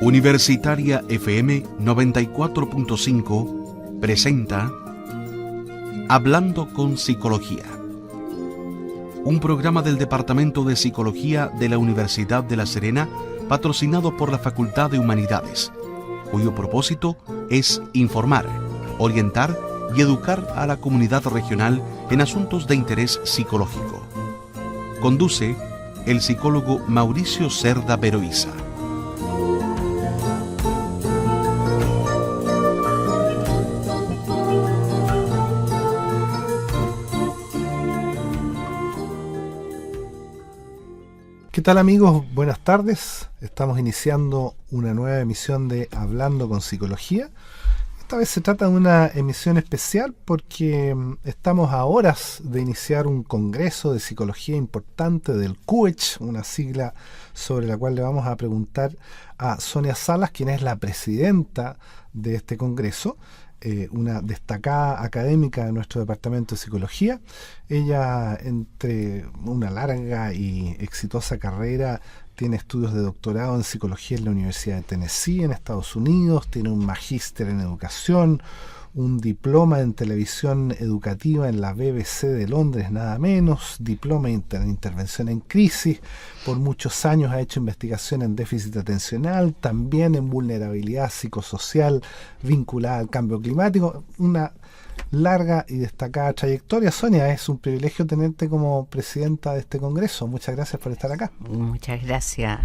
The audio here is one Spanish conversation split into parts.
Universitaria FM 94.5 presenta Hablando con Psicología, un programa del Departamento de Psicología de la Universidad de La Serena, patrocinado por la Facultad de Humanidades, cuyo propósito es informar, orientar y educar a la comunidad regional en asuntos de interés psicológico. Conduce el psicólogo Mauricio Cerda Veroiza. ¿Qué tal, amigos? Buenas tardes. Estamos iniciando una nueva emisión de Hablando con Psicología. Esta vez se trata de una emisión especial porque estamos a horas de iniciar un congreso de psicología importante del CUECH, una sigla sobre la cual le vamos a preguntar a Sonia Salas, quien es la presidenta de este congreso, una destacada académica de nuestro departamento de psicología. Ella, entre una larga y exitosa carrera, tiene estudios de doctorado en psicología en la Universidad de Tennessee en Estados Unidos, tiene un magíster en educación, un diploma en televisión educativa en la BBC de Londres, nada menos, diploma en intervención en crisis. Por muchos años ha hecho investigación en déficit atencional, también en vulnerabilidad psicosocial vinculada al cambio climático. Una larga y destacada trayectoria. Sonia, es un privilegio tenerte como presidenta de este congreso. Muchas gracias por estar acá. Muchas gracias,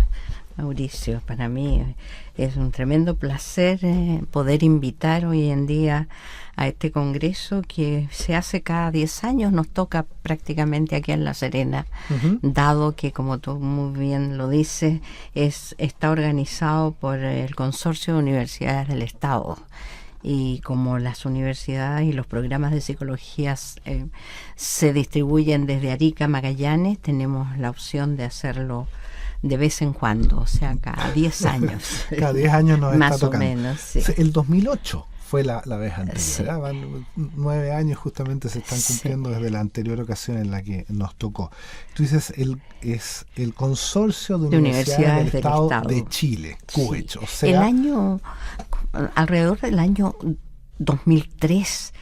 Mauricio. Para mí es un tremendo placer poder invitar hoy en día a este congreso que se hace cada 10 años, nos toca prácticamente aquí en La Serena, dado que, como tú muy bien lo dices, está organizado por el Consorcio de Universidades del Estado. Y como las universidades y los programas de psicología se distribuyen desde Arica a Magallanes, tenemos la opción de hacerlo de vez en cuando, o sea, cada 10 años. Cada 10 años nos más está tocando. Más o menos, sí. El 2008 fue la vez anterior, sí. ¿verdad? Van 9 años justamente se están cumpliendo, sí, desde la anterior ocasión en la que nos tocó. Tú dices, es el Consorcio de Universidades del Estado de Chile, CUECH, sí. O sea, alrededor del año 2003,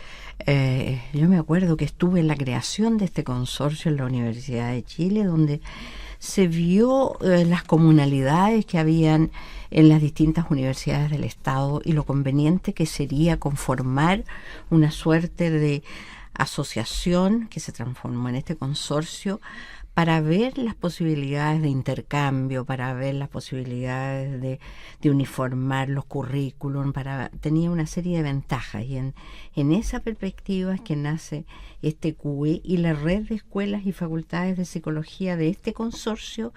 yo me acuerdo que estuve en la creación de este consorcio en la Universidad de Chile, donde se vio las comunalidades que habían en las distintas universidades del Estado y lo conveniente que sería conformar una suerte de asociación que se transformó en este consorcio para ver las posibilidades de intercambio, para ver las posibilidades de uniformar los currículum, tenía una serie de ventajas, y en esa perspectiva es que nace este CUE y la red de escuelas y facultades de psicología de este consorcio.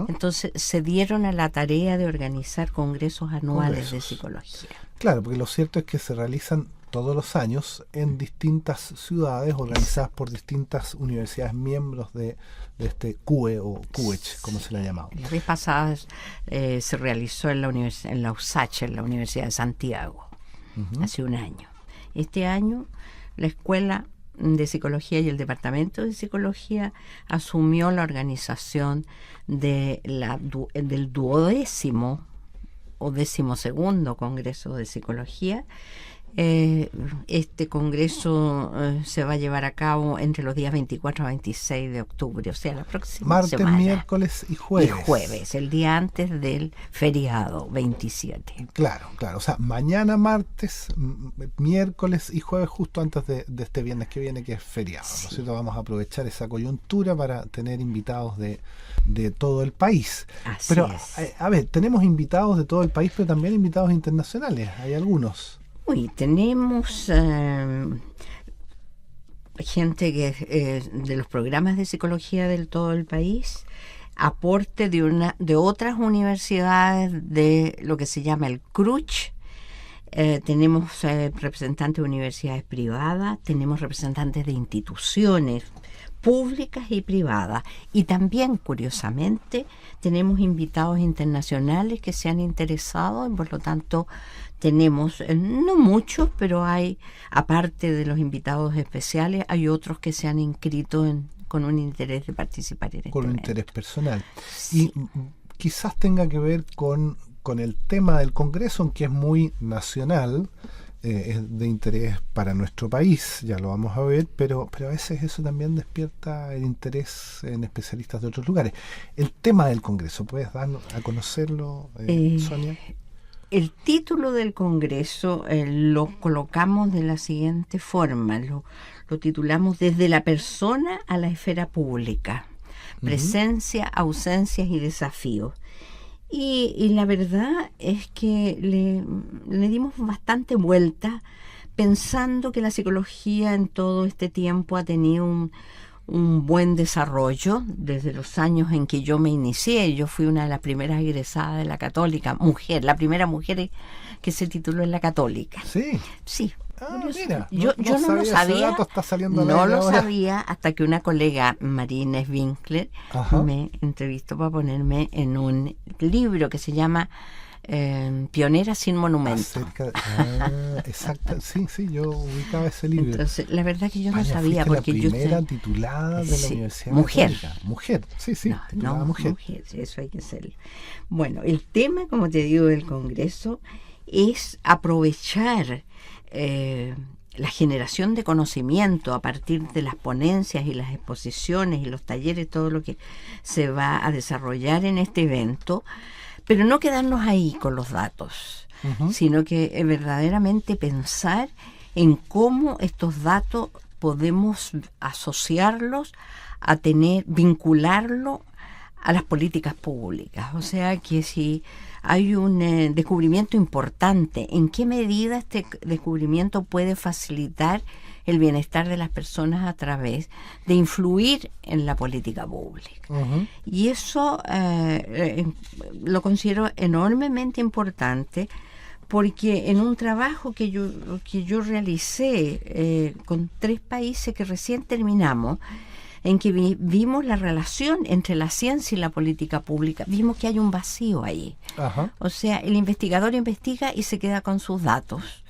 Entonces se dieron a la tarea de organizar congresos anuales de psicología. Claro, porque lo cierto es que se realizan todos los años en distintas ciudades organizadas por distintas universidades miembros de este CUE o CUECH, como se le ha llamado. La vez pasada se realizó en la USACH, en la Universidad de Santiago, hace un año. Este año la Escuela de Psicología y el Departamento de Psicología asumió la organización del 12º o 12º Congreso de Psicología. Este congreso se va a llevar a cabo entre los días 24 a 26 de octubre, o sea, la próxima semana. Martes, miércoles y jueves. Y jueves, el día antes del feriado, 27. Claro, o sea, mañana martes, miércoles y jueves, justo antes de este viernes que viene, que es feriado, ¿no es cierto? Vamos a aprovechar esa coyuntura para tener invitados de todo el país. Pero, a ver, tenemos invitados de todo el país, pero también invitados internacionales, hay algunos. Tenemos gente que de los programas de psicología del todo el país, aporte de otras universidades de lo que se llama el CRUCH. Tenemos representantes de universidades privadas, tenemos representantes de instituciones públicas y privadas, y también, curiosamente, tenemos invitados internacionales que se han interesado, y por lo tanto tenemos, no muchos, pero hay, aparte de los invitados especiales, hay otros que se han inscrito con un interés de participar en este evento. Con un interés personal. Sí. Y quizás tenga que ver con con el tema del Congreso, aunque es muy nacional, es de interés para nuestro país, ya lo vamos a ver, pero a veces eso también despierta el interés en especialistas de otros lugares. El tema del Congreso, ¿puedes dar a conocerlo, Sonia? El título del Congreso lo colocamos de la siguiente forma, lo titulamos Desde la persona a la esfera pública, presencia, ausencias y desafíos. Y la verdad es que le dimos bastante vuelta pensando que la psicología en todo este tiempo ha tenido un buen desarrollo desde los años en que yo me inicié. Yo fui una de las primeras egresadas de la Católica, la primera mujer que se tituló en la Católica. Sí. Sí. Mira, yo no lo sabía, ese dato está saliendo no lo ahora. sabía hasta que una colega, Marina Winkler, me entrevistó para ponerme en un libro que se llama Pionera sin monumento. Exacto, sí, yo ubicaba ese libro. Entonces, la verdad que yo no sabía, fuiste porque la primera titulada de la Universidad Católica. Mujer, sí, no, mujer, eso hay que ser. Bueno, el tema, como te digo, del Congreso es aprovechar la generación de conocimiento a partir de las ponencias y las exposiciones y los talleres, todo lo que se va a desarrollar en este evento, pero no quedarnos ahí con los datos, sino que verdaderamente pensar en cómo estos datos podemos asociarlos a vincularlo a las políticas públicas. O sea que si hay un descubrimiento importante, ¿en qué medida este descubrimiento puede facilitar el bienestar de las personas a través de influir en la política pública? Y eso lo considero enormemente importante, porque en un trabajo que yo realicé con 3 países que recién terminamos, en que vimos la relación entre la ciencia y la política pública, vimos que hay un vacío ahí. O sea, el investigador investiga y se queda con sus datos.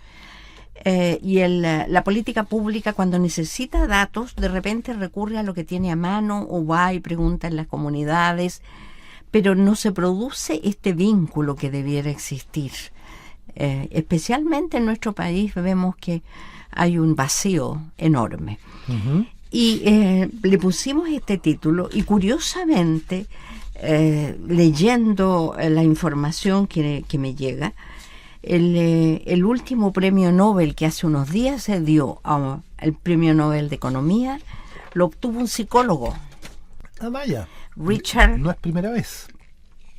Y la política pública, cuando necesita datos, de repente recurre a lo que tiene a mano o va y pregunta en las comunidades, pero no se produce este vínculo que debiera existir. Especialmente en nuestro país vemos que hay un vacío enorme. Y le pusimos este título, y curiosamente, leyendo la información que me llega, el último premio Nobel que hace unos días se dio, el premio Nobel de Economía, lo obtuvo un psicólogo. Vaya. Richard. No es primera vez.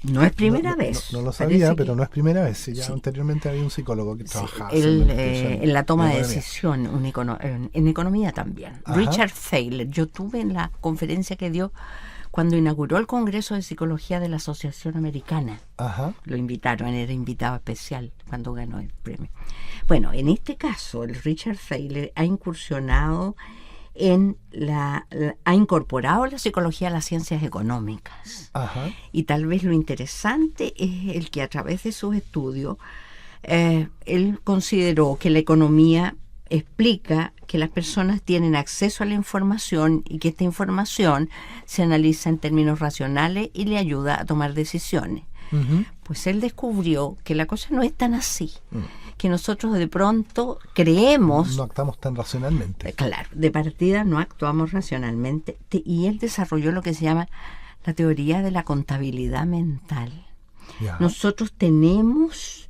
No es primera vez. No lo sabía, pero no es primera vez. Sí, ya anteriormente había un psicólogo que trabajaba en la toma de decisión, en economía también. Richard Thaler. Yo tuve en la conferencia que dio cuando inauguró el Congreso de Psicología de la Asociación Americana. Lo invitaron, era invitado especial cuando ganó el premio. Bueno, en este caso, el Richard Thaler ha incursionado ha incorporado la psicología a las ciencias económicas. Y tal vez lo interesante es el que a través de sus estudios él consideró que la economía explica que las personas tienen acceso a la información y que esta información se analiza en términos racionales y le ayuda a tomar decisiones. Pues él descubrió que la cosa no es tan así, que nosotros de pronto creemos... No actuamos tan racionalmente. Claro, de partida no actuamos racionalmente, y él desarrolló lo que se llama la teoría de la contabilidad mental. Nosotros tenemos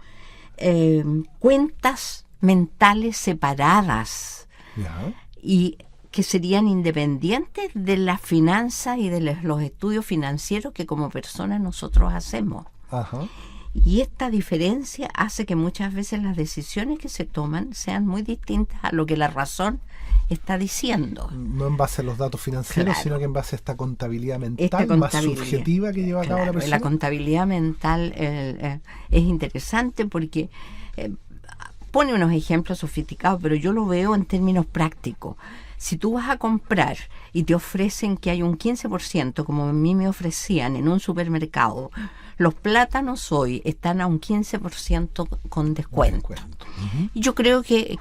cuentas mentales separadas y que serían independientes de las finanzas y de los estudios financieros que como personas nosotros hacemos. Y esta diferencia hace que muchas veces las decisiones que se toman sean muy distintas a lo que la razón está diciendo. No en base a los datos financieros, sino que en base a esta contabilidad mental más subjetiva que lleva a cabo la persona. La contabilidad mental es interesante porque pone unos ejemplos sofisticados, pero yo lo veo en términos prácticos. Si tú vas a comprar y te ofrecen que hay un 15%, como a mí me ofrecían en un supermercado, los plátanos hoy están a un 15% con descuento. Y yo creo que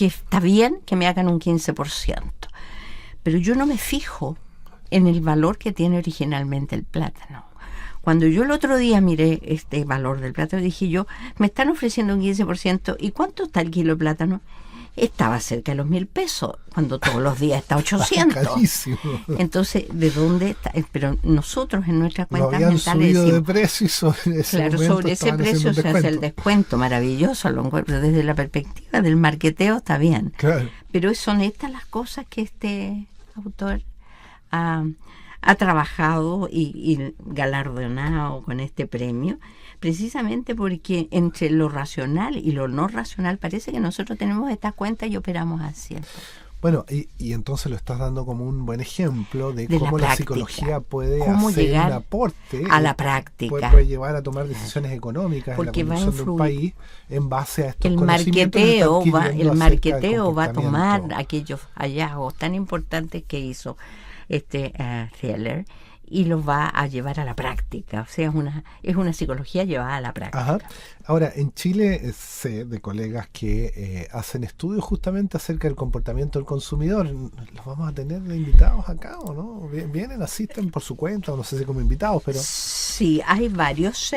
está bien que me hagan un 15%. Pero yo no me fijo en el valor que tiene originalmente el plátano. Cuando yo el otro día miré este valor del plátano, dije yo, me están ofreciendo un 15%, ¿y cuánto está el kilo de plátano? Estaba cerca de los 1.000 pesos, cuando todos los días está 800. Carísimo. Entonces, ¿de dónde está? Pero nosotros en nuestras Lo cuentas habían mentales subido decimos, de precio y sobre ese claro, momento sobre ese estaban haciendo precio un se hace el descuento. descuento, maravilloso, lo encuentro desde la perspectiva del marketeo, está bien. Claro. Pero son estas las cosas que este autor ha trabajado y galardonado con este premio, precisamente porque entre lo racional y lo no racional parece que nosotros tenemos estas cuentas y operamos así. Bueno, y entonces lo estás dando como un buen ejemplo de De cómo la práctica. psicología puede Cómo hacer llegar un aporte a la práctica. puede llevar a tomar decisiones económicas Porque en la va a conducción de un influir. país en base a estos El conocimientos que está marketeo adquiriendo va acerca del a tomar comportamiento. aquellos hallazgos tan importantes que hizo este Thaler y los va a llevar a la práctica. O sea, es una psicología llevada a la práctica. Ajá. Ahora, en Chile sé de colegas que hacen estudios justamente acerca del comportamiento del consumidor. ¿Los vamos a tener de invitados acá o no? ¿Vienen, asisten por su cuenta? O no sé si como invitados, pero... Sí, hay varios,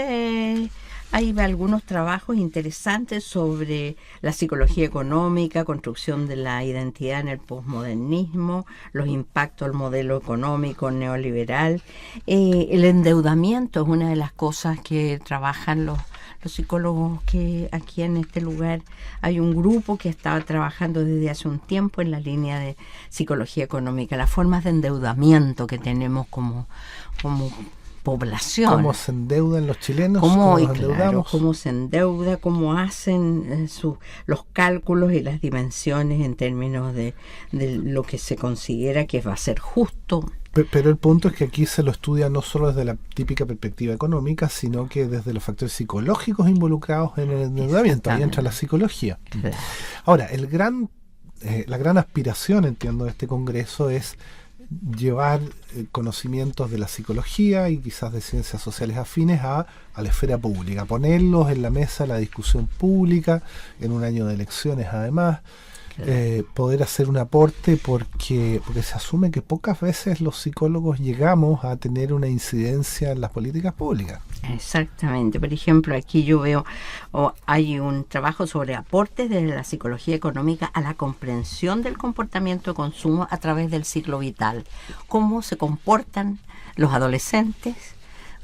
hay algunos trabajos interesantes sobre la psicología económica, construcción de la identidad en el posmodernismo, los impactos del modelo económico neoliberal. El endeudamiento es una de las cosas que trabajan los psicólogos, que aquí en este lugar hay un grupo que estaba trabajando desde hace un tiempo en la línea de psicología económica, las formas de endeudamiento que tenemos como población. ¿Cómo se endeudan los chilenos? ¿Cómo nos endeudamos? Cómo se endeuda, cómo hacen los cálculos y las dimensiones en términos de lo que se considera que va a ser justo. Pero el punto es que aquí se lo estudia no solo desde la típica perspectiva económica, sino que desde los factores psicológicos involucrados en el endeudamiento. Ahí entra la psicología. Claro. Ahora, la gran aspiración, entiendo, de este congreso es llevar conocimientos de la psicología y quizás de ciencias sociales afines a la esfera pública, ponerlos en la mesa de la discusión pública en un año de elecciones además. Poder hacer un aporte porque se asume que pocas veces los psicólogos llegamos a tener una incidencia en las políticas públicas. Exactamente. Por ejemplo, aquí yo veo, hay un trabajo sobre aportes de la psicología económica a la comprensión del comportamiento de consumo a través del ciclo vital. Cómo se comportan los adolescentes.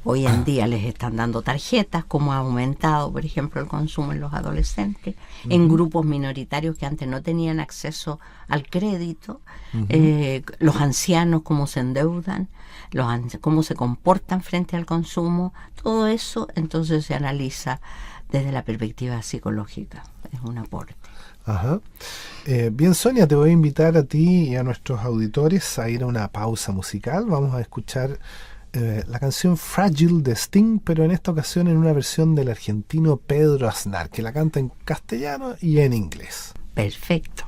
Hoy en día les están dando tarjetas, cómo ha aumentado, por ejemplo, el consumo en los adolescentes, en grupos minoritarios que antes no tenían acceso al crédito, los ancianos, cómo se endeudan, cómo se comportan frente al consumo. Todo eso entonces se analiza desde la perspectiva psicológica. Es un aporte. Ajá. Bien, Sonia, te voy a invitar a ti y a nuestros auditores a ir a una pausa musical. Vamos a escuchar la canción Fragile de Sting, pero en esta ocasión en una versión del argentino Pedro Aznar, que la canta en castellano y en inglés. Perfecto.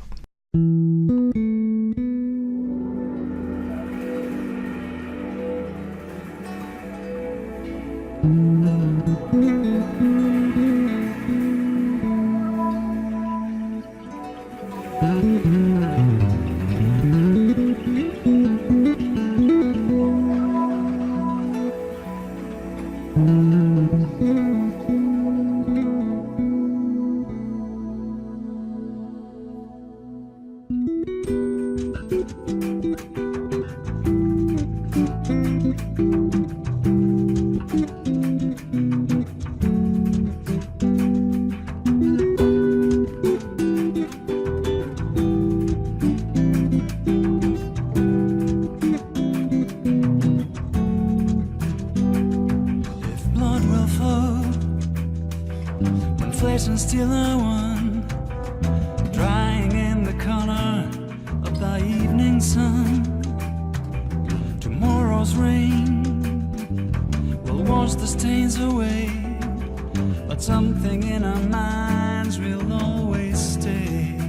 And still are one, drying in the color of the evening sun. Tomorrow's rain will wash the stains away, but something in our minds will always stay.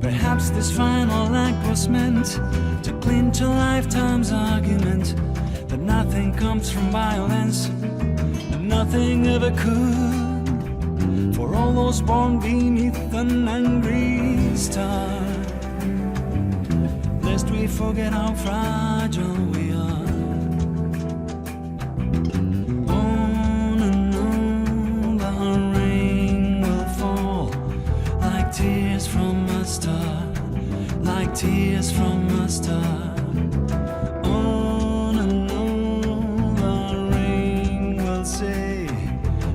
Perhaps this final act was meant to clinch a lifetime's argument that nothing comes from violence, and nothing ever could. For all those born beneath an angry star, lest we forget how fragile we are. like tears from a star. On and on the rain will say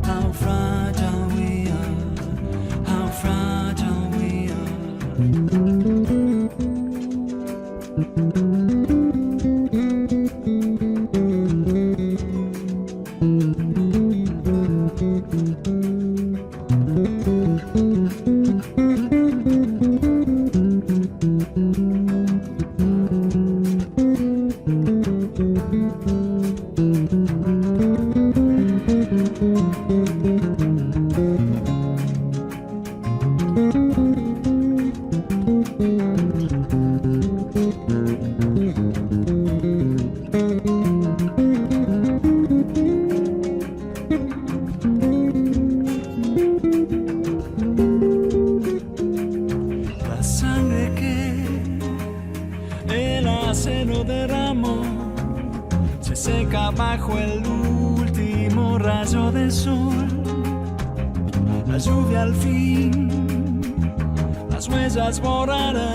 how fragile we are, how fragile we are. La sangre que el acero derramó se seca bajo el último rayo del sol. La lluvia al fin las huellas borrará,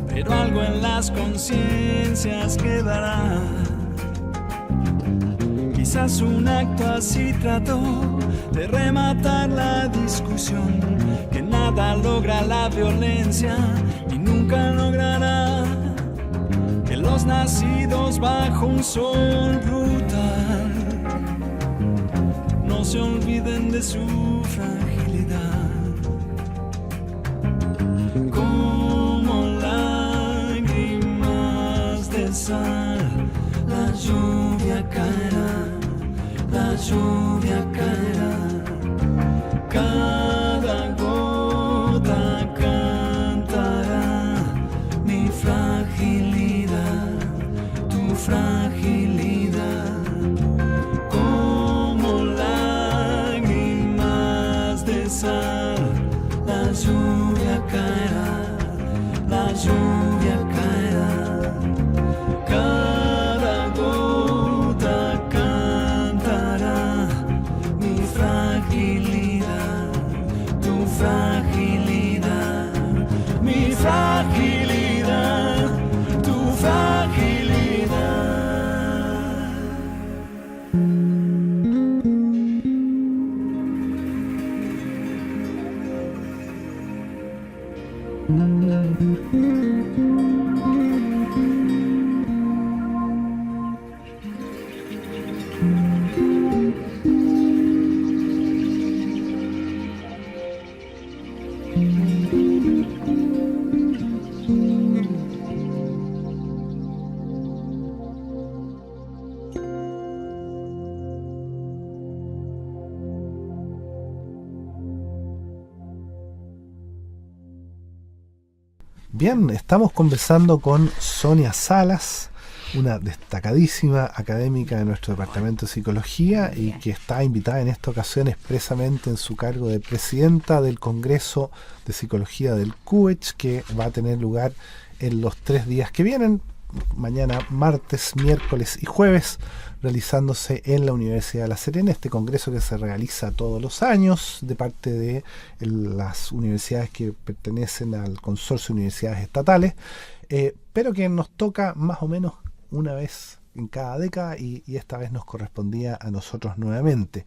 pero algo en las conciencias quedará. Quizás un acto así trató de rematar la discusión, que nada logra la violencia y nunca logrará que los nacidos bajo un sol brutal no se olviden de su fragilidad. Como lágrimas de sal, la lluvia caerá, la lluvia caerá. Cada gota cantará mi fragilidad, tu fragilidad. Como lágrimas de sal, la lluvia caerá, la lluvia caerá. Cada gota cantará mi fragilidad, tu fragilidad, mi fragilidad, tu fragilidad. Bien, estamos conversando con Sonia Salas, una destacadísima académica de nuestro departamento de psicología y que está invitada en esta ocasión expresamente en su cargo de presidenta del Congreso de Psicología del CUECH, que va a tener lugar en los 3 días que vienen, mañana, martes, miércoles y jueves, realizándose en la Universidad de La Serena, este congreso que se realiza todos los años de parte de las universidades que pertenecen al consorcio de universidades estatales, pero que nos toca más o menos una vez en cada década y esta vez nos correspondía a nosotros nuevamente.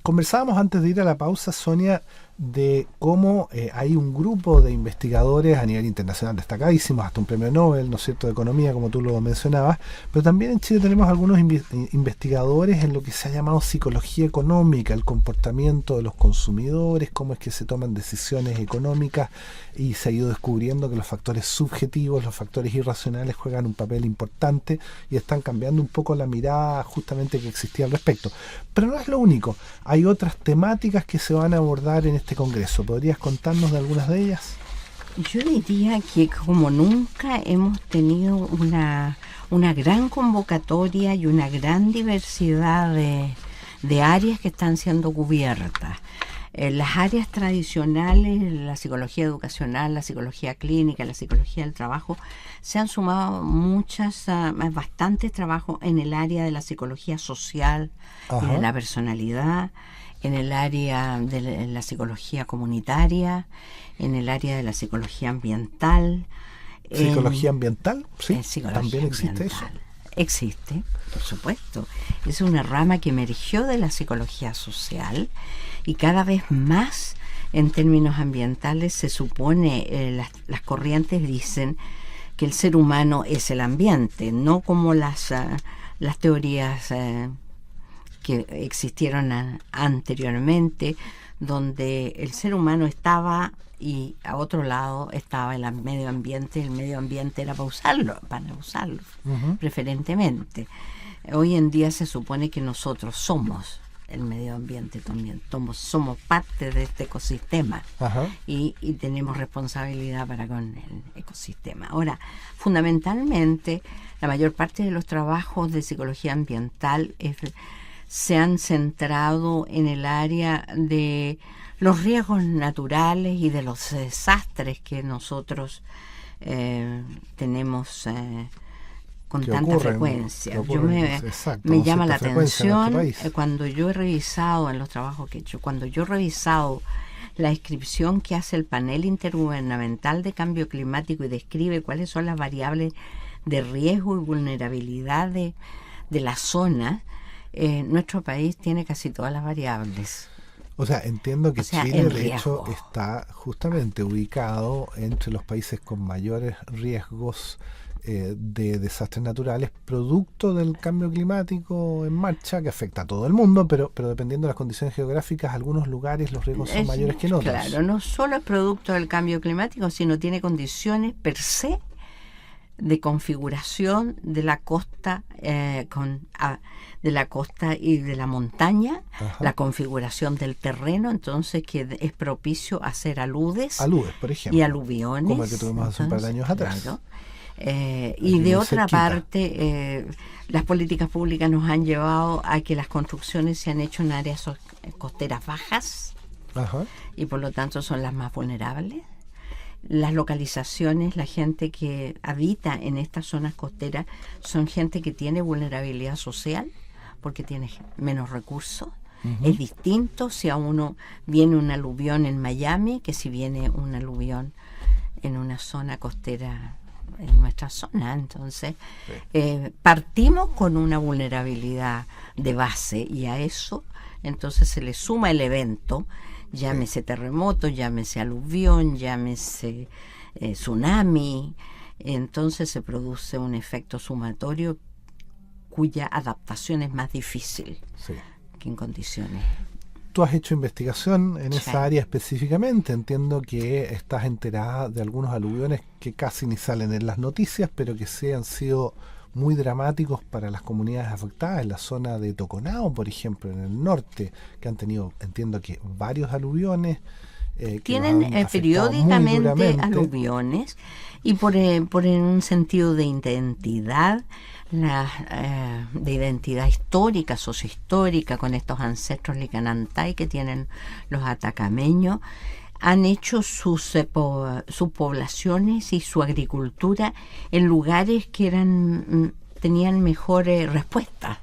Conversábamos antes de ir a la pausa, Sonia, de cómo hay un grupo de investigadores a nivel internacional destacadísimos, hasta un premio Nobel, ¿no es cierto?, de economía, como tú lo mencionabas, pero también en Chile tenemos algunos investigadores en lo que se ha llamado psicología económica, el comportamiento de los consumidores, cómo es que se toman decisiones económicas, y se ha ido descubriendo que los factores subjetivos, los factores irracionales juegan un papel importante y están cambiando un poco la mirada justamente que existía al respecto. Pero no es lo único, hay otras temáticas que se van a abordar en este congreso. ¿Podrías contarnos de algunas de ellas? Yo diría que como nunca hemos tenido una gran convocatoria y una gran diversidad de áreas que están siendo cubiertas. Las áreas tradicionales, la psicología educacional, la psicología clínica, la psicología del trabajo, se han sumado bastantes trabajos en el área de la psicología social y de la personalidad, en el área de la psicología comunitaria, en el área de la psicología ambiental. ¿Psicología ambiental? Sí, psicología también existe ambiental. eso. Existe, por supuesto. Es una rama que emergió de la psicología social y cada vez más en términos ambientales se supone, las corrientes dicen que el ser humano es el ambiente, no como las teorías que existieron anteriormente, donde el ser humano estaba y a otro lado estaba el medio ambiente. El medio ambiente era para usarlo preferentemente. Hoy en día se supone que nosotros somos el medio ambiente también, somos parte de este ecosistema. Y tenemos responsabilidad para con el ecosistema. Ahora, fundamentalmente, la mayor parte de los trabajos de psicología ambiental se han centrado en el área de los riesgos naturales y de los desastres que nosotros tenemos con tanta frecuencia. Me llama la atención cuando yo he revisado en los trabajos que he hecho, cuando yo he revisado la descripción que hace el panel intergubernamental de cambio climático y describe cuáles son las variables de riesgo y vulnerabilidad de la zona. Nuestro país tiene casi todas las variables. O sea, entiendo que Chile, de hecho, riesgo. está justamente ubicado entre los países con mayores riesgos de desastres naturales, producto del cambio climático en marcha, que afecta a todo el mundo, pero dependiendo de las condiciones geográficas, algunos lugares los riesgos son mayores que en otros. Claro, no solo es producto del cambio climático, sino tiene condiciones per se de configuración de la costa, de la costa y de la montaña, la configuración del terreno, entonces que es propicio a hacer aludes, por ejemplo, y aluviones, como el que tuvimos hace un par de años atrás. Claro. Y de otra parte, las políticas públicas nos han llevado a que las construcciones se han hecho en áreas costeras bajas, y por lo tanto son las más vulnerables. Las localizaciones, la gente que habita en estas zonas costeras son gente que tiene vulnerabilidad social porque tiene menos recursos. Es distinto si a uno viene un aluvión en Miami que si viene un aluvión en una zona costera en nuestra zona. Entonces, partimos con una vulnerabilidad de base y a eso entonces se le suma el evento, llámese terremoto, llámese aluvión, llámese tsunami. Entonces se produce un efecto sumatorio cuya adaptación es más difícil que en condiciones. Tú has hecho investigación en esa área específicamente. Entiendo que estás enterada de algunos aluviones que casi ni salen en las noticias, pero que sí han sido muy dramáticos para las comunidades afectadas, en la zona de Toconao, por ejemplo, en el norte, que han tenido, entiendo que varios aluviones. Tienen periódicamente aluviones, y por un sentido de identidad, de identidad histórica, sociohistórica, con estos ancestros licanantay que tienen los atacameños, han hecho sus poblaciones y su agricultura en lugares que tenían mejor respuesta.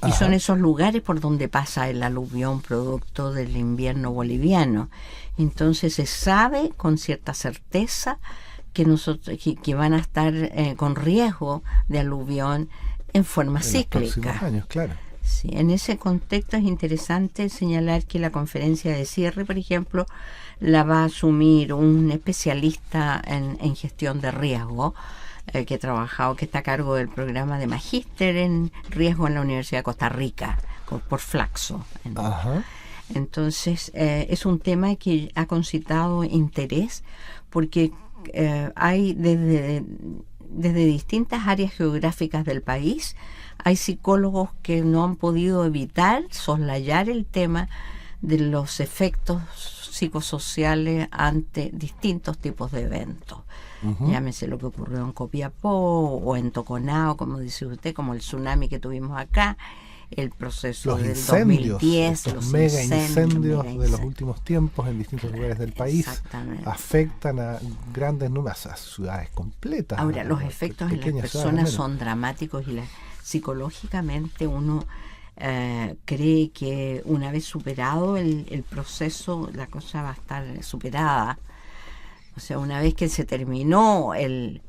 Y son esos lugares por donde pasa el aluvión producto del invierno boliviano. Entonces se sabe con cierta certeza que van a estar con riesgo de aluvión en forma cíclica. Los próximos años, claro. Sí, en ese contexto es interesante señalar que la conferencia de cierre, por ejemplo, la va a asumir un especialista en gestión de riesgo, que está a cargo del programa de magíster en riesgo en la Universidad de Costa Rica, por Flaxo. Entonces, es un tema que ha concitado interés porque hay desde distintas áreas geográficas del país, hay psicólogos que no han podido evitar soslayar el tema de los efectos psicosociales ante distintos tipos de eventos. Llámese lo que ocurrió en Copiapó o en Toconao, como dice usted, como el tsunami que tuvimos acá, el proceso del 2010, los mega incendios de los últimos tiempos en distintos lugares del país afectan a grandes números, a ciudades completas. Ahora, los efectos en las personas son dramáticos y psicológicamente uno cree que una vez superado el proceso, la cosa va a estar superada. O sea, una vez que se terminó el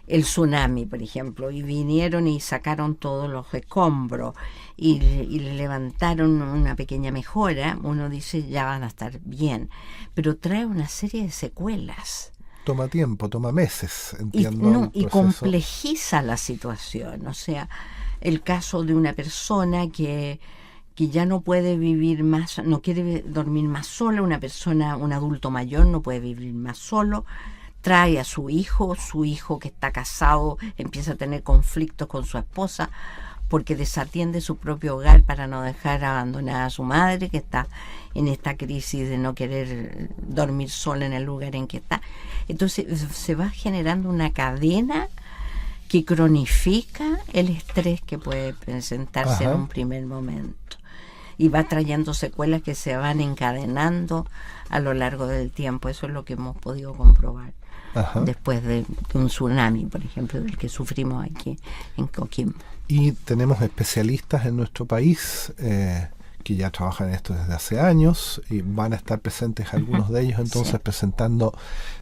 tsunami, por ejemplo, y vinieron y sacaron todos los escombros y le levantaron una pequeña mejora, uno dice ya van a estar bien, pero trae una serie de secuelas. Toma tiempo, toma meses, entiendo. Y complejiza la situación. O sea, el caso de una persona que ya no puede vivir más, no quiere dormir más sola, un adulto mayor no puede vivir más solo, trae a su hijo que está casado empieza a tener conflictos con su esposa porque desatiende su propio hogar para no dejar abandonada a su madre, que está en esta crisis de no querer dormir sola en el lugar en que está. Entonces se va generando una cadena que cronifica el estrés que puede presentarse en un primer momento y va trayendo secuelas que se van encadenando a lo largo del tiempo. Eso es lo que hemos podido comprobar después de un tsunami, por ejemplo, del que sufrimos aquí en Coquimbo. Y tenemos especialistas en nuestro país que ya trabajan en esto desde hace años y van a estar presentes algunos de ellos entonces presentando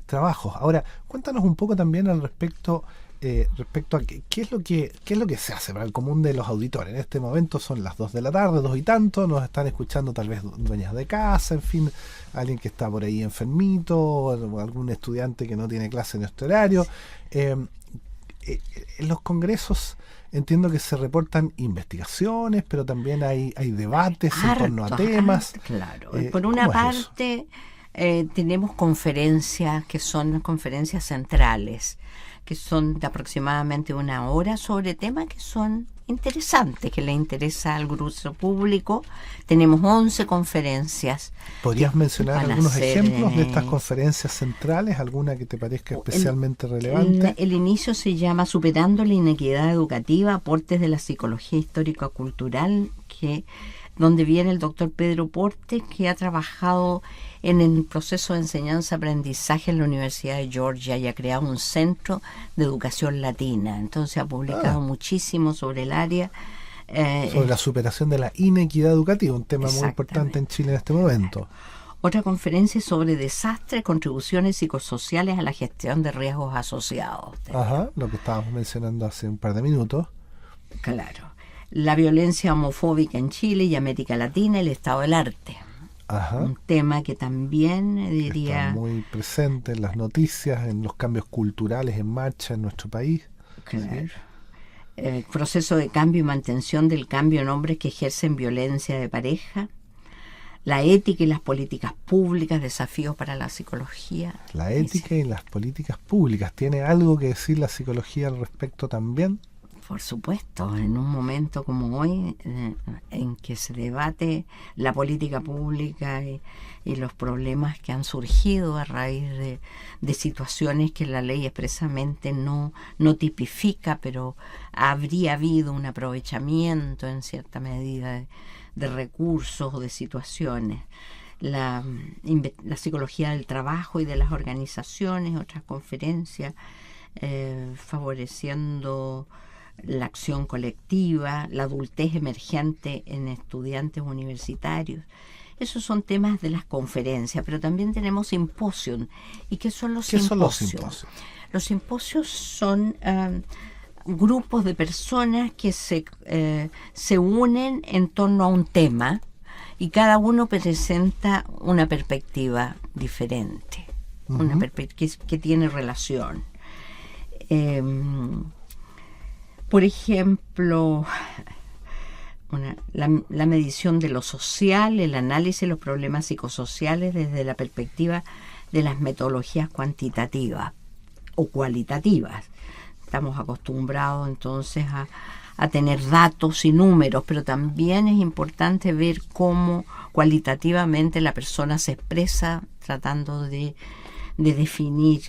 trabajos. Ahora, cuéntanos un poco también al respecto a qué es lo que se hace para el común de los auditores. En este momento son las 2 de la tarde, 2 y tanto, nos están escuchando tal vez dueñas de casa, en fin, alguien que está por ahí enfermito, o algún estudiante que no tiene clase en este horario. En los congresos entiendo que se reportan investigaciones, pero también hay debates en torno a temas. Claro, por una parte tenemos conferencias que son conferencias centrales, que son de aproximadamente 1 hora sobre temas que son interesantes, que le interesa al grueso público. Tenemos 11 conferencias. ¿Podrías mencionar algunos ejemplos de estas conferencias centrales? ¿Alguna que te parezca especialmente relevante? El inicio se llama Superando la inequidad educativa, aportes de la psicología histórico-cultural, donde viene el doctor Pedro Portes, que ha trabajado en el proceso de enseñanza-aprendizaje en la Universidad de Georgia y ha creado un centro de educación latina. Entonces ha publicado muchísimo sobre el área. Sobre la superación de la inequidad educativa, un tema muy importante en Chile en este momento. Otra conferencia sobre desastres, contribuciones psicosociales a la gestión de riesgos asociados. Lo que estábamos mencionando hace un par de minutos. Claro. La violencia homofóbica en Chile y América Latina, el estado del arte. Un tema que también diría... Está muy presente en las noticias, en los cambios culturales en marcha en nuestro país. Claro. ¿Sí? El proceso de cambio y mantención del cambio en hombres que ejercen violencia de pareja. La ética y las políticas públicas, desafíos para la psicología. La ética y las políticas públicas. ¿Tiene algo que decir la psicología al respecto también? Por supuesto, en un momento como hoy, en que se debate la política pública y los problemas que han surgido a raíz de situaciones que la ley expresamente no tipifica, pero habría habido un aprovechamiento en cierta medida de recursos o de situaciones. La psicología del trabajo y de las organizaciones, otras conferencias, favoreciendo la acción colectiva, la adultez emergente en estudiantes universitarios. Esos son temas de las conferencias, pero también tenemos simposios. ¿Y qué son los simposios? ¿Qué son los simposios? Los simposios son grupos de personas que se unen en torno a un tema y cada uno presenta una perspectiva diferente, una perspectiva que tiene relación. Por ejemplo, la medición de lo social, el análisis de los problemas psicosociales desde la perspectiva de las metodologías cuantitativas o cualitativas. Estamos acostumbrados entonces a tener datos y números, pero también es importante ver cómo cualitativamente la persona se expresa tratando de definir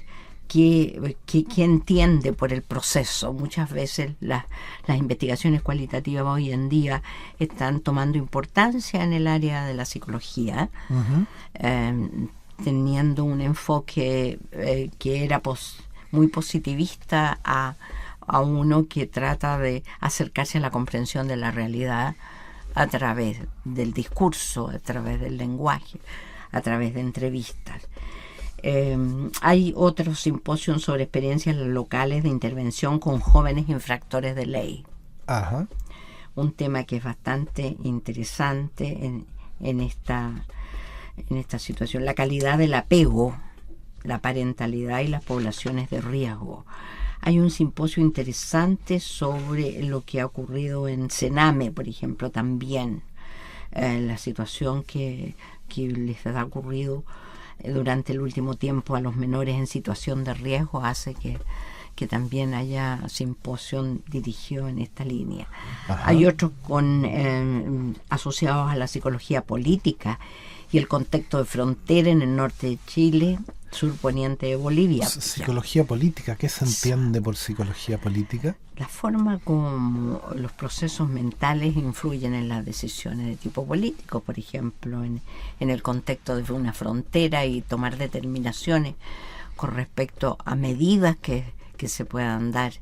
qué entiende por el proceso. Muchas veces las investigaciones cualitativas hoy en día están tomando importancia en el área de la psicología, teniendo un enfoque que era muy positivista a uno que trata de acercarse a la comprensión de la realidad a través del discurso, a través del lenguaje, a través de entrevistas. Hay otro simposio sobre experiencias locales de intervención con jóvenes infractores de ley. Ajá. Un tema que es bastante interesante en esta situación. La calidad del apego, la parentalidad y las poblaciones de riesgo. Hay un simposio interesante sobre lo que ha ocurrido en Sename, por ejemplo, también. La situación que les ha ocurrido durante el último tiempo a los menores en situación de riesgo hace que también haya simposio dirigido en esta línea. Ajá. Hay otros asociados a la psicología política y el contexto de frontera en el norte de Chile, surponiente de Bolivia. Psicología política, ¿qué se entiende por psicología política? La forma como los procesos mentales influyen en las decisiones de tipo político, por ejemplo, en el contexto de una frontera y tomar determinaciones con respecto a medidas que se puedan dar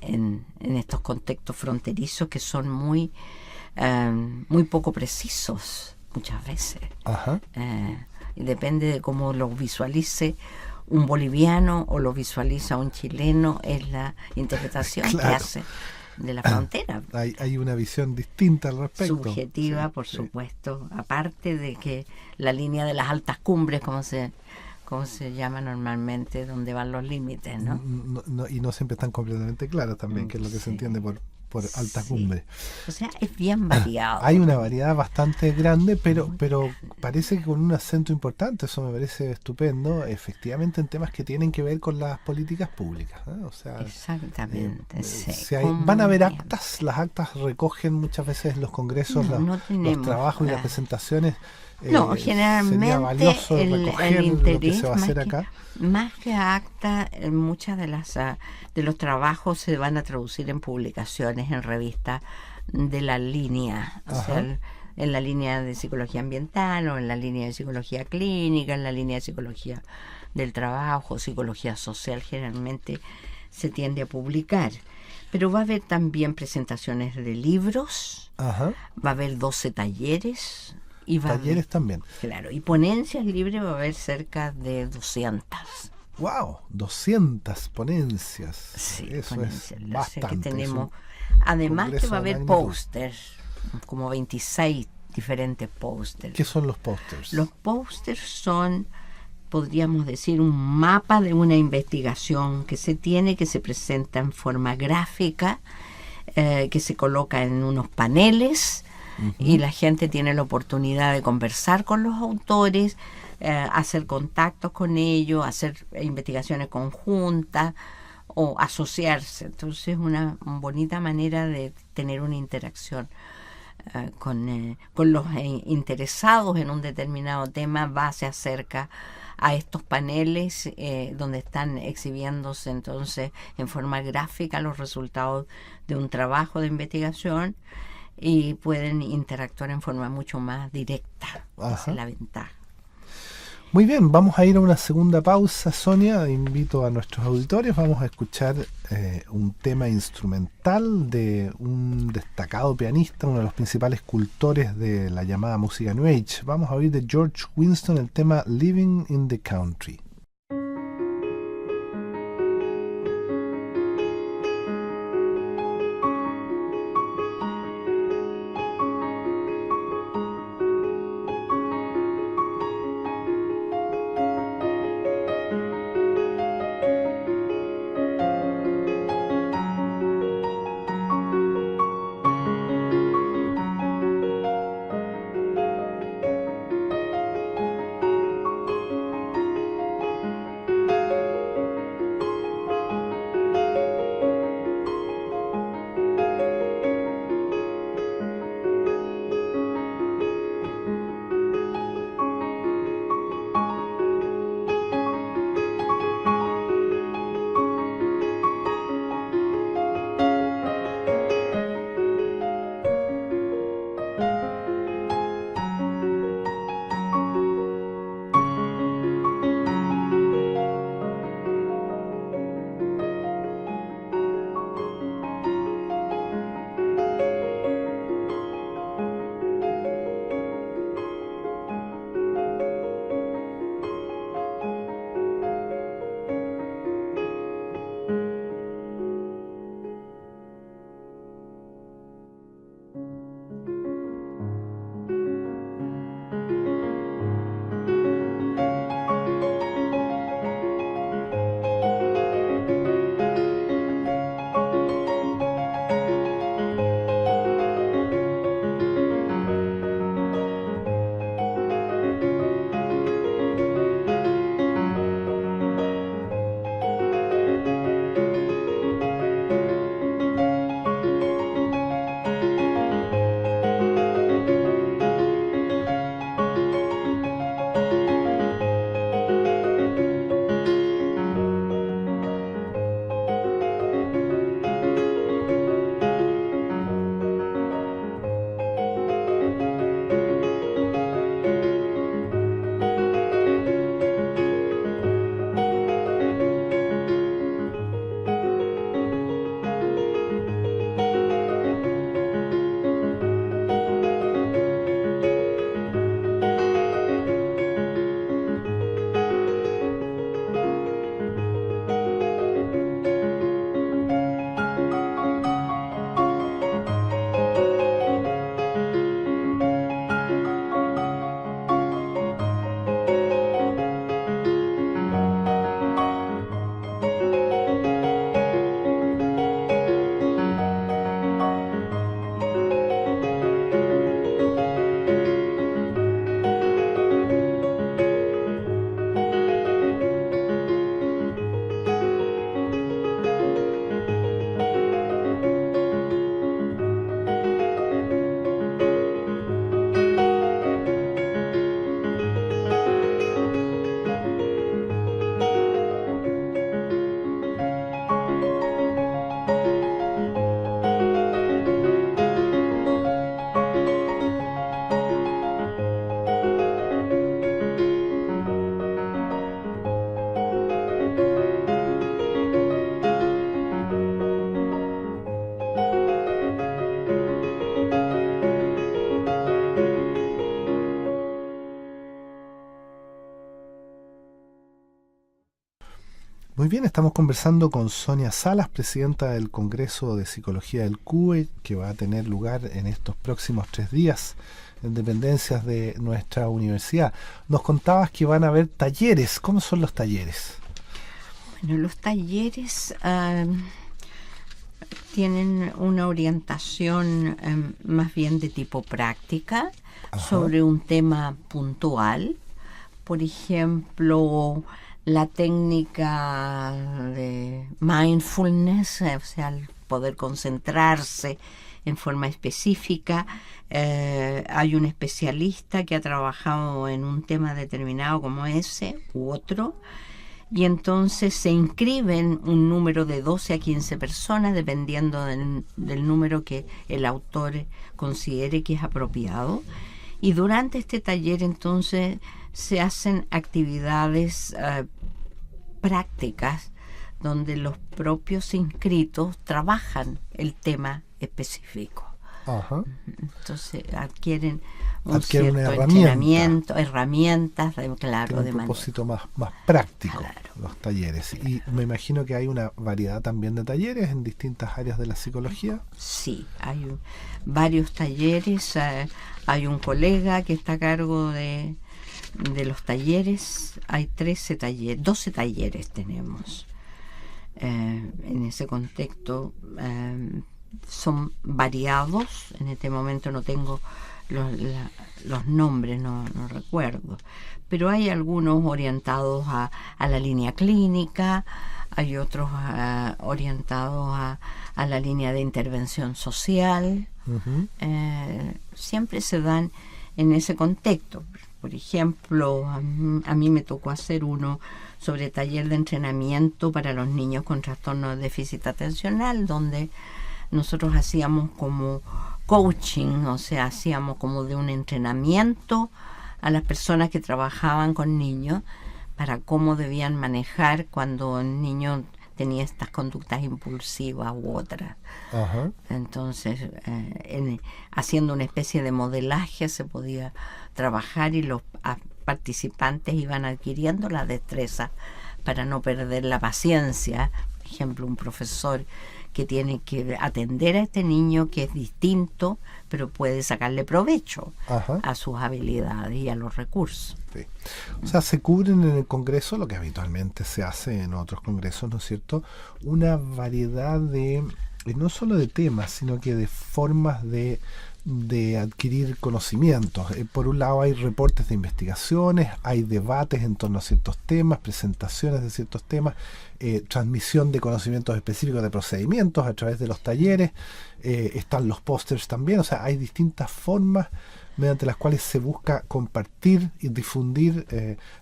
en estos contextos fronterizos que son muy poco precisos muchas veces. Ajá. Y depende de cómo lo visualice un boliviano o lo visualiza un chileno, es la interpretación Claro. que hace de la frontera. Hay una visión distinta al respecto. Subjetiva, Sí, por sí. supuesto, aparte de que la línea de las altas cumbres, como se llama normalmente, donde van los límites, ¿no? Y no siempre están completamente claras también, que es lo que se Sí. entiende por alta Sí. cumbre. O sea, es bien variado. Hay una variedad bastante grande, pero parece que con un acento importante, eso me parece estupendo, efectivamente en temas que tienen que ver con las políticas públicas, ¿eh? O sea, Exactamente. sí. si ¿Cómo van a haber bien? actas, las actas recogen muchas veces los congresos, No, no tenemos, los trabajos y las presentaciones. No, Sería generalmente valioso el recoger lo que interés se va a hacer acá. más que acta, muchas de los trabajos se van a traducir en publicaciones, en revistas de la línea, o Ajá. sea, en la línea de psicología ambiental o en la línea de psicología clínica, en la línea de psicología del trabajo, psicología social, generalmente se tiende a publicar. Pero va a haber también presentaciones de libros, Ajá. va a haber 12 talleres. Y va a haber- Talleres también. Claro, y ponencias libres va a haber cerca de 200. ¡Wow! 200 ponencias. Sí, Eso ponencias. es O sea, bastante. que es tenemos, un además que congreso va a de haber magnitud. pósters, como 26 diferentes pósters. ¿Qué son los pósters? Los pósters son, podríamos decir, un mapa de una investigación que se tiene, que se presenta en forma gráfica, que se coloca en unos paneles. Y la gente tiene la oportunidad de conversar con los autores, hacer contactos con ellos, hacer investigaciones conjuntas o asociarse. Entonces es una bonita manera de tener una interacción con los interesados en un determinado tema. Se acerca a estos paneles donde están exhibiéndose entonces en forma gráfica los resultados de un trabajo de investigación y pueden interactuar en forma mucho más directa. Esa Ajá. es la ventaja. Muy bien, vamos a ir a una segunda pausa, Sonia. Invito a nuestros auditores. Vamos a escuchar un tema instrumental de un destacado pianista, uno de los principales cultores de la llamada música New Age. Vamos a oír de George Winston el tema Living in the Country. Muy bien, estamos conversando con Sonia Salas, presidenta del Congreso de Psicología del CUE, que va a tener lugar en estos próximos 3 días en dependencias de nuestra universidad. Nos contabas que van a haber talleres. ¿Cómo son los talleres? Bueno, los talleres tienen una orientación más bien de tipo práctica. Ajá. Sobre un tema puntual. Por ejemplo, la técnica de mindfulness, o sea, el poder concentrarse en forma específica. Hay un especialista que ha trabajado en un tema determinado como ese u otro, y entonces se inscriben un número de 12 a 15 personas dependiendo del número que el autor considere que es apropiado, y durante este taller entonces se hacen actividades prácticas donde los propios inscritos trabajan el tema específico. Ajá. Entonces adquieren un una cierto entrenamiento, herramientas, claro, de propósito más práctico, claro. Los talleres. Claro. Y me imagino que hay una variedad también de talleres en distintas áreas de la psicología. Sí, hay varios talleres. Hay un colega que está a cargo de los talleres. Hay 12 talleres tenemos. En ese contexto son variados. En este momento no tengo los nombres, no recuerdo, pero hay algunos orientados a la línea clínica, hay otros orientados a la línea de intervención social. Uh-huh. Siempre se dan en ese contexto. Por ejemplo, a mí me tocó hacer uno sobre taller de entrenamiento para los niños con trastorno de déficit atencional, donde nosotros hacíamos como coaching, o sea, hacíamos como de un entrenamiento a las personas que trabajaban con niños para cómo debían manejar cuando el niño tenía estas conductas impulsivas u otras. Uh-huh. Entonces, haciendo una especie de modelaje se podía trabajar, y los participantes iban adquiriendo la destreza para no perder la paciencia. Por ejemplo, un profesor que tiene que atender a este niño que es distinto, pero puede sacarle provecho. Ajá. A sus habilidades y a los recursos. Sí. O sea, se cubren en el Congreso, lo que habitualmente se hace en otros congresos, ¿no es cierto?, una variedad de, no solo de temas, sino que de formas de adquirir conocimientos. Por un lado hay reportes de investigaciones, hay debates en torno a ciertos temas, presentaciones de ciertos temas, transmisión de conocimientos específicos de procedimientos a través de los talleres, están los pósters también. O sea, hay distintas formas mediante las cuales se busca compartir y difundir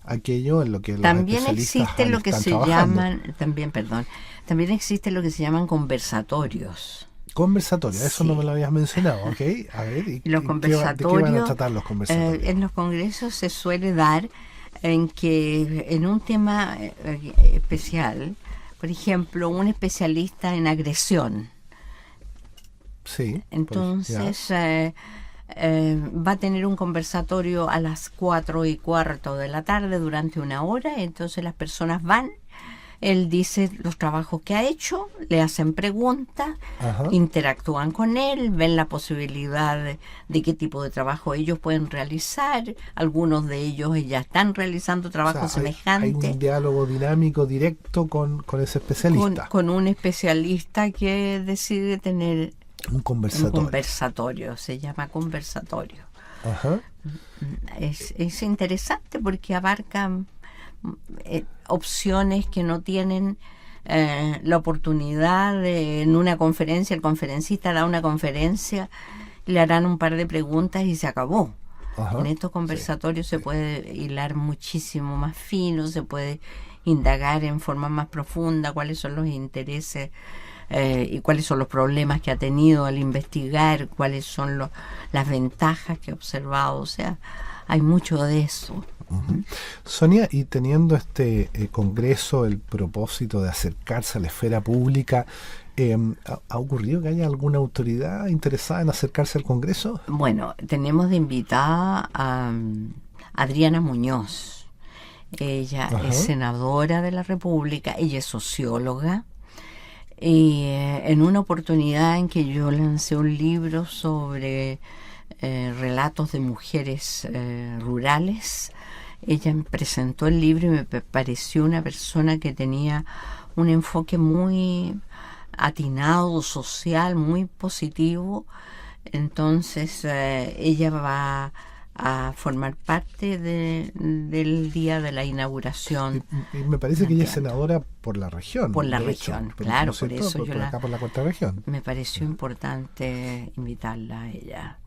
aquello en lo que también existe lo que se llaman también existe lo que se llaman conversatorios. Conversatorios, eso sí. No me lo habías mencionado, ¿ok? A ver, ¿de qué van a tratar los conversatorios? En los congresos se suele dar en que en un tema especial, por ejemplo, un especialista en agresión. Sí. Entonces va a tener un conversatorio a las 4:15 de la tarde durante 1 hora. Entonces las personas van. Él dice los trabajos que ha hecho, le hacen preguntas, ajá, interactúan con él, ven la posibilidad de qué tipo de trabajo ellos pueden realizar. Algunos de ellos ya están realizando trabajos semejantes. Hay un diálogo dinámico directo con ese especialista. Con un especialista que decide tener un conversatorio, se llama conversatorio. Ajá. Es interesante porque abarca opciones que no tienen la oportunidad de, en una conferencia, el conferencista da una conferencia, le harán un par de preguntas y se acabó. Ajá, en estos conversatorios sí, se puede hilar muchísimo más fino, se puede indagar en forma más profunda cuáles son los intereses y cuáles son los problemas que ha tenido al investigar, cuáles son las ventajas que ha observado. O sea, hay mucho de eso. Uh-huh. Sonia, y teniendo este congreso el propósito de acercarse a la esfera pública, ¿ha ocurrido que haya alguna autoridad interesada en acercarse al congreso? Bueno, tenemos de invitada a Adriana Muñoz. Ella Ajá. es senadora de la República, ella es socióloga. Y en una oportunidad en que yo lancé un libro sobre relatos de mujeres rurales, ella me presentó el libro y me pareció una persona que tenía un enfoque muy atinado, social, muy positivo. Entonces ella va a formar parte del día de la inauguración. Y me parece que ella es senadora por la región. Por la de hecho, región, ¿no claro, es por cierto? eso yo por acá, por la cuarta región. me pareció importante invitarla a ella.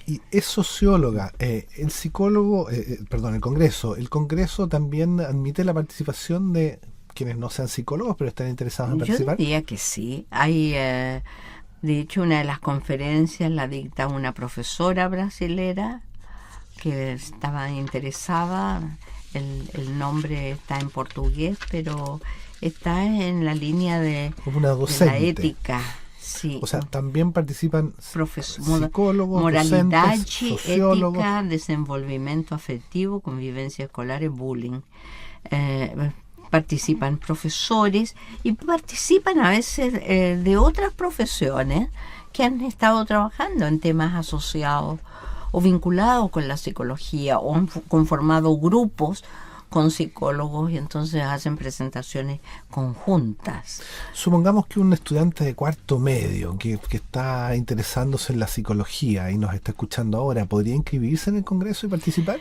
Y es socióloga. El psicólogo, perdón, el Congreso también admite la participación de quienes no sean psicólogos, pero están interesados en Yo participar. diría que sí. Hay, de hecho, una de las conferencias la dicta una profesora brasilera que estaba interesada. El nombre está en portugués, pero está en la línea de Como una la docente. ética. Sí. O sea, también participan psicólogos, moralidade, docentes, sociólogos. ética, desenvolvimento afectivo, convivencia escolar y bullying. Participan profesores y participan a veces de otras profesiones que han estado trabajando en temas asociados o vinculados con la psicología, o han conformado grupos con psicólogos y entonces hacen presentaciones conjuntas. Supongamos que un estudiante de cuarto medio que está interesándose en la psicología y nos está escuchando ahora, ¿podría inscribirse en el Congreso y participar?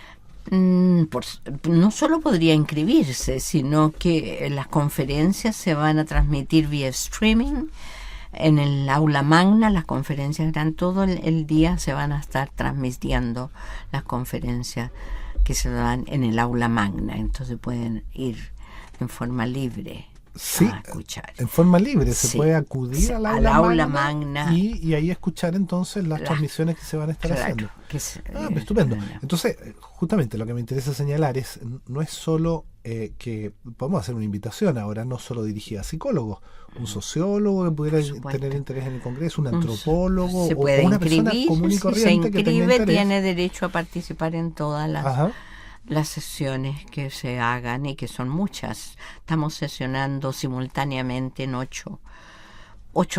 No solo podría inscribirse, sino que las conferencias se van a transmitir vía streaming. En el aula magna, las conferencias están todo el día, se van a estar transmitiendo las conferencias que se dan en el aula magna, entonces pueden ir en forma libre Sí, a escuchar. en forma libre se Sí, puede acudir sí, al al aula aula magna magna. y ahí escuchar entonces las transmisiones que se van a estar Claro, haciendo. que es, Pero estupendo. bueno. Entonces, justamente lo que me interesa señalar es, no es solo que podemos hacer una invitación ahora, no solo dirigida a psicólogos, un sociólogo que pudiera Por supuesto. tener interés en el Congreso, un Un- antropólogo se o puede una persona inscribir, común y si se corriente que tenga inscribe interés. tiene derecho a participar en todas Ajá. las sesiones que se hagan, y que son muchas. Estamos sesionando simultáneamente en 8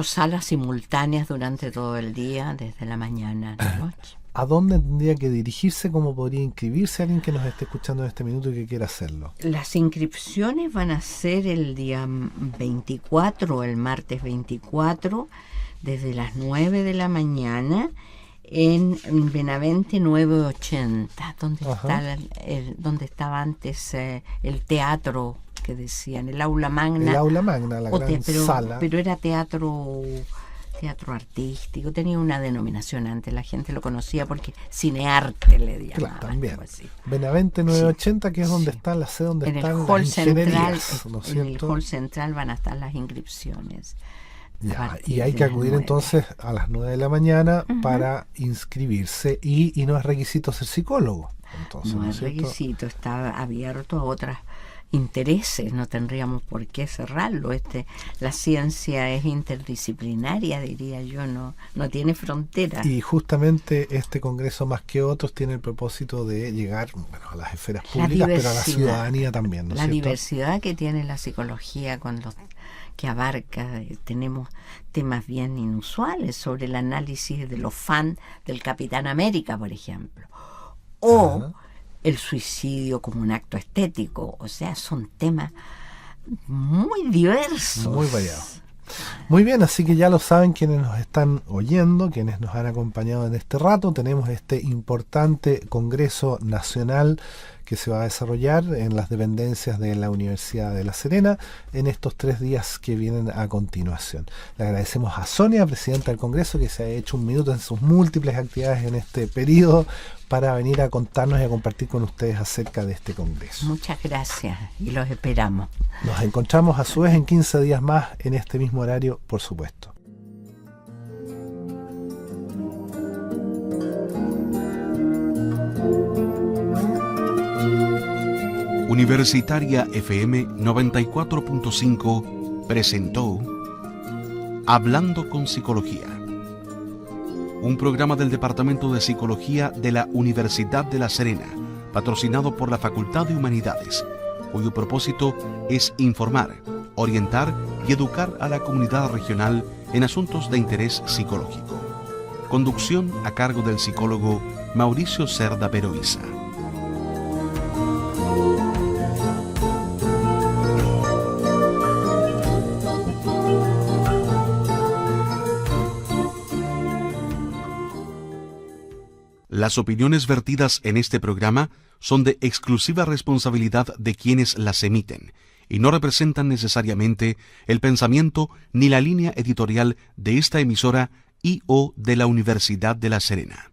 salas simultáneas durante todo el día, desde la mañana a la noche. ¿A dónde tendría que dirigirse? ¿Cómo podría inscribirse alguien que nos esté escuchando en este minuto y que quiera hacerlo? Las inscripciones van a ser el día 24, el martes 24, desde las 9 de la mañana, en Benavente 980, donde Ajá. está donde estaba antes el teatro que decían, el aula magna. El aula magna, la gran sala. Pero era teatro artístico, tenía una denominación antes, la gente lo conocía porque cinearte le llamaban. Claro, también. algo así. Benavente 980, que es donde Sí. está la sede, donde En el están hall las central, ingenierías, ¿no es en el cierto? hall central van a estar las inscripciones. a Ya, partir y hay de que las acudir 9. entonces a las 9 de la mañana Ujú. para inscribirse y no es requisito ser psicólogo. Entonces, No ¿no es es cierto? requisito, está abierto a otros intereses, no tendríamos por qué cerrarlo. La ciencia es interdisciplinaria, diría yo, no tiene fronteras. Y justamente este congreso, más que otros, tiene el propósito de llegar, bueno, a las esferas La públicas, pero a la diversidad. ciudadanía también, ¿no es La cierto? diversidad que tiene la psicología con los que abarca, tenemos temas bien inusuales sobre el análisis de los fans del Capitán América, por ejemplo, o Ajá. el suicidio como un acto estético. O sea, son temas muy diversos. Muy variados. Muy bien, así que ya lo saben quienes nos están oyendo, quienes nos han acompañado en este rato. Tenemos este importante Congreso Nacional que se va a desarrollar en las dependencias de la Universidad de La Serena en estos 3 días que vienen a continuación. Le agradecemos a Sonia, presidenta del Congreso, que se ha hecho un minuto en sus múltiples actividades en este periodo para venir a contarnos y a compartir con ustedes acerca de este Congreso. Muchas gracias y los esperamos. Nos encontramos a su vez en 15 días más en este mismo horario, por supuesto. Universitaria FM 94.5 presentó Hablando con Psicología, un programa del Departamento de Psicología de la Universidad de La Serena, patrocinado por la Facultad de Humanidades cuyo propósito es informar, orientar y educar a la comunidad regional en asuntos de interés psicológico. Conducción a cargo del psicólogo Mauricio Cerda Peroiza. Las opiniones vertidas en este programa son de exclusiva responsabilidad de quienes las emiten y no representan necesariamente el pensamiento ni la línea editorial de esta emisora y o de la Universidad de La Serena.